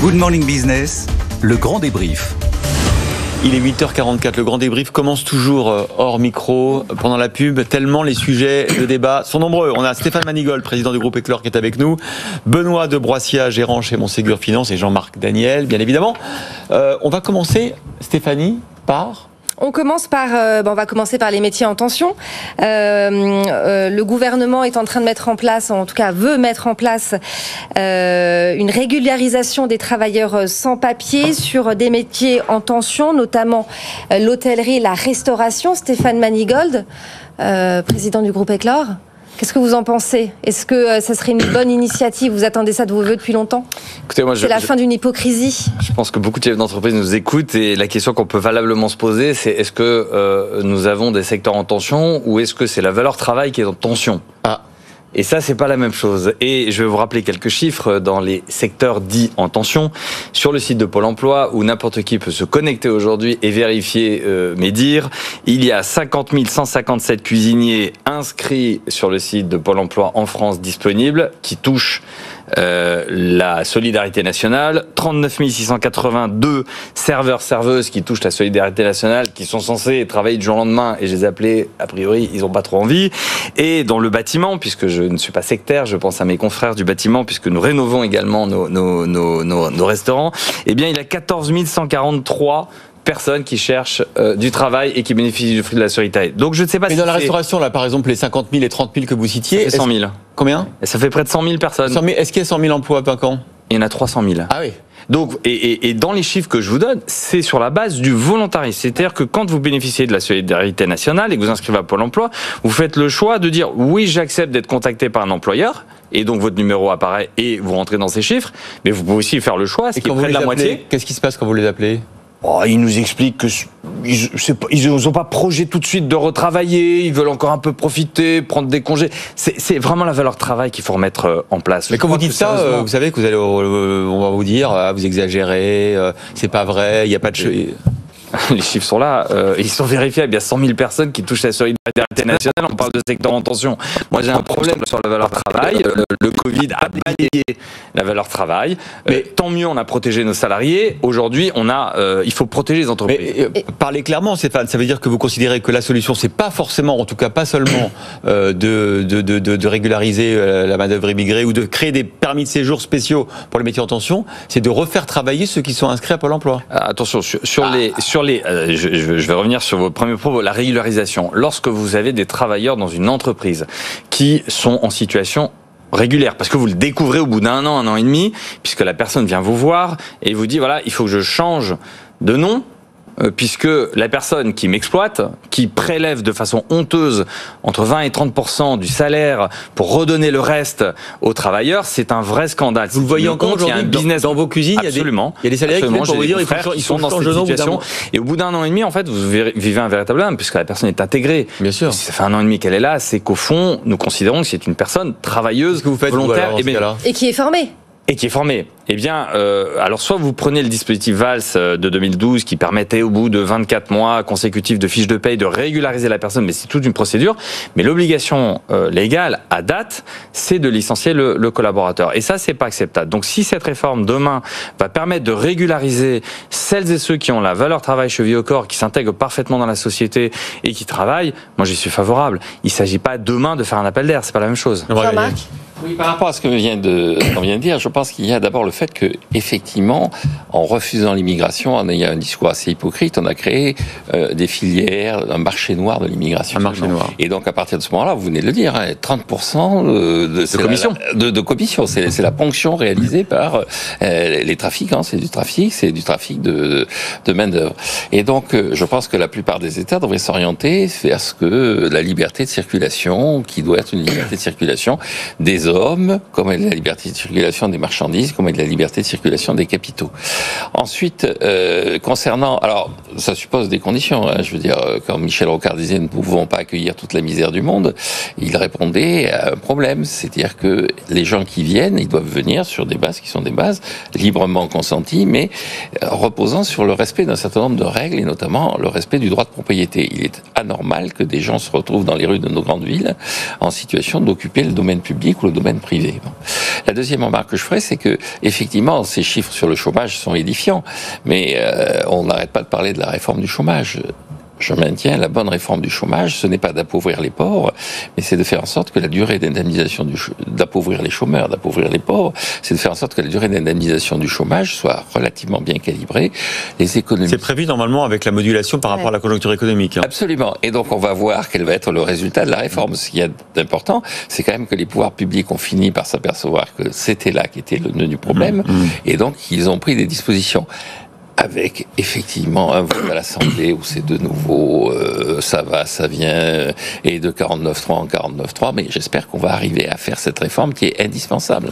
Good Morning Business, le grand débrief. Il est 8h44, le grand débrief commence toujours hors micro, pendant la pub, tellement les sujets de débat sont nombreux. On a Stéphane Manigold, président du groupe Eclore, qui est avec nous, Benoît de Broissia, gérant chez Montségur Finance, et Jean-Marc Daniel, bien évidemment. On va commencer, Stéphanie, par... On va commencer par les métiers en tension. Le gouvernement est en train de mettre en place, en tout cas veut mettre en place, une régularisation des travailleurs sans papier sur des métiers en tension, notamment l'hôtellerie, la restauration. Stéphane Manigold, président du groupe Eclore. Qu'est-ce que vous en pensez? Est-ce que ça serait une bonne initiative? Vous attendez ça de vos voeux depuis longtemps? Écoutez, moi, c'est la fin d'une hypocrisie. Je pense que beaucoup de chefs d'entreprise nous écoutent et la question qu'on peut valablement se poser, c'est est-ce que nous avons des secteurs en tension ou est-ce que c'est la valeur travail qui est en tension? Et ça, c'est pas la même chose. Et je vais vous rappeler quelques chiffres dans les secteurs dits en tension. Sur le site de Pôle emploi, où n'importe qui peut se connecter aujourd'hui et vérifier mes dires, il y a 50 157 cuisiniers inscrits sur le site de Pôle emploi en France disponibles, qui touchent la solidarité nationale, 39 682 serveurs-serveuses qui touchent la solidarité nationale, qui sont censés travailler du jour au lendemain, et je les ai appelés, a priori, ils n'ont pas trop envie. Et dans le bâtiment, puisque je ne suis pas sectaire, je pense à mes confrères du bâtiment, puisque nous rénovons également nos restaurants, eh bien il y a 14 143 personnes qui cherchent du travail et qui bénéficient du fruit de la solidarité. Donc je ne sais pas. Mais dans la restauration, là, par exemple, les 50 000 et 30 000 que vous citiez... Ça fait 100 000. Combien? Ça fait près de 100 000 personnes. 100 000, est-ce qu'il y a 100 000 emplois à Pincan? Il y en a 300 000. Ah oui. Donc, et dans les chiffres que je vous donne, c'est sur la base du volontarisme. C'est-à-dire que quand vous bénéficiez de la solidarité nationale et que vous inscrivez à Pôle emploi, vous faites le choix de dire oui, j'accepte d'être contacté par un employeur. Et donc votre numéro apparaît et vous rentrez dans ces chiffres. Mais vous pouvez aussi faire le choix, ce qui est près de la moitié. Qu'est-ce qui se passe quand vous les appelez? Ils nous expliquent que ils n'ont pas projet tout de suite de retravailler, ils veulent encore un peu profiter, prendre des congés. C'est vraiment la valeur travail qu'il faut remettre en place. Mais quand vous dites ça, vous savez que on va vous dire, vous exagérez, c'est pas vrai, il n'y a pas de... Les chiffres sont là, ils sont vérifiables. Il y a 100 000 personnes qui touchent la solidarité nationale. On parle de secteur en tension. Moi, j'ai un problème sur la valeur travail. Le Covid a balayé la valeur travail. Mais tant mieux, on a protégé nos salariés. Aujourd'hui, il faut protéger les entreprises. Mais, parlez clairement, Stéphane. Ça veut dire que vous considérez que la solution, c'est pas forcément, en tout cas pas seulement, de régulariser la main-d'œuvre immigrée ou de créer des permis de séjour spéciaux pour les métiers en tension. C'est de refaire travailler ceux qui sont inscrits à Pôle emploi. Attention, je vais revenir sur vos premiers propos, la régularisation. Lorsque vous avez des travailleurs dans une entreprise qui sont en situation régulière, parce que vous le découvrez au bout d'un an et demi, puisque la personne vient vous voir et vous dit voilà, il faut que je change de nom, puisque la personne qui m'exploite, qui prélève de façon honteuse entre 20 et 30% du salaire pour redonner le reste aux travailleurs, c'est un vrai scandale. Vous le voyez encore aujourd'hui, il y a un business dans vos cuisines, absolument. Il y a des salariés qui viennent pour vous dire ils sont dans cette situation. Et au bout d'un an et demi, en fait, vous vivez un véritable drame, puisque la personne est intégrée. Bien sûr. Si ça fait un an et demi qu'elle est là, c'est qu'au fond, nous considérons que c'est une personne travailleuse, volontaire et qui est formée. Et qui est formé. Eh bien, alors soit vous prenez le dispositif VALS de 2012 qui permettait au bout de 24 mois consécutifs de fiche de paye de régulariser la personne, mais c'est toute une procédure. Mais l'obligation légale à date, c'est de licencier le collaborateur. Et ça, c'est pas acceptable. Donc, si cette réforme demain va permettre de régulariser celles et ceux qui ont la valeur travail cheville au corps, qui s'intègrent parfaitement dans la société et qui travaillent, moi j'y suis favorable. Il s'agit pas demain de faire un appel d'air, c'est pas la même chose. Jean-Marc ? Oui, par rapport à ce qu'on vient de dire, je pense qu'il y a d'abord le fait que, effectivement, en refusant l'immigration, il y a un discours assez hypocrite, on a créé des filières, un marché noir de l'immigration. Un marché noir. Et donc, à partir de ce moment-là, vous venez de le dire, 30% de commission. De commission. C'est la ponction réalisée par les trafiquants. C'est du trafic de main-d'œuvre. Et donc, je pense que la plupart des États devraient s'orienter vers ce que la liberté de circulation, qui doit être une liberté de circulation des hommes, comme elle est la liberté de circulation des marchandises, comme elle est la liberté de circulation des capitaux. Ensuite, concernant... Alors, ça suppose des conditions. Je veux dire, quand Michel Rocard disait « nous ne pouvons pas accueillir toute la misère du monde », il répondait à un problème. C'est-à-dire que les gens qui viennent, ils doivent venir sur des bases qui sont des bases librement consenties, mais reposant sur le respect d'un certain nombre de règles, et notamment le respect du droit de propriété. Il est anormal que des gens se retrouvent dans les rues de nos grandes villes en situation d'occuper le domaine public ou le domaine privé. Bon. La deuxième remarque que je ferai, c'est que effectivement, ces chiffres sur le chômage sont édifiants, mais on n'arrête pas de parler de la réforme du chômage. Je maintiens, la bonne réforme du chômage, ce n'est pas d'appauvrir les pauvres, mais c'est de faire en sorte que la durée d'indemnisation d'appauvrir les chômeurs, d'appauvrir les pauvres, c'est de faire en sorte que la durée d'indemnisation du chômage soit relativement bien calibrée. Les économies. C'est prévu normalement avec la modulation par rapport à la conjoncture économique. Hein. Absolument. Et donc on va voir quel va être le résultat de la réforme. Ce qu'il y a d'important, c'est quand même que les pouvoirs publics ont fini par s'apercevoir que c'était là qu'était le nœud du problème, et donc ils ont pris des dispositions. Avec effectivement un vote à l'Assemblée où c'est de nouveau ça va, ça vient, et de 49.3 en 49.3, mais j'espère qu'on va arriver à faire cette réforme qui est indispensable.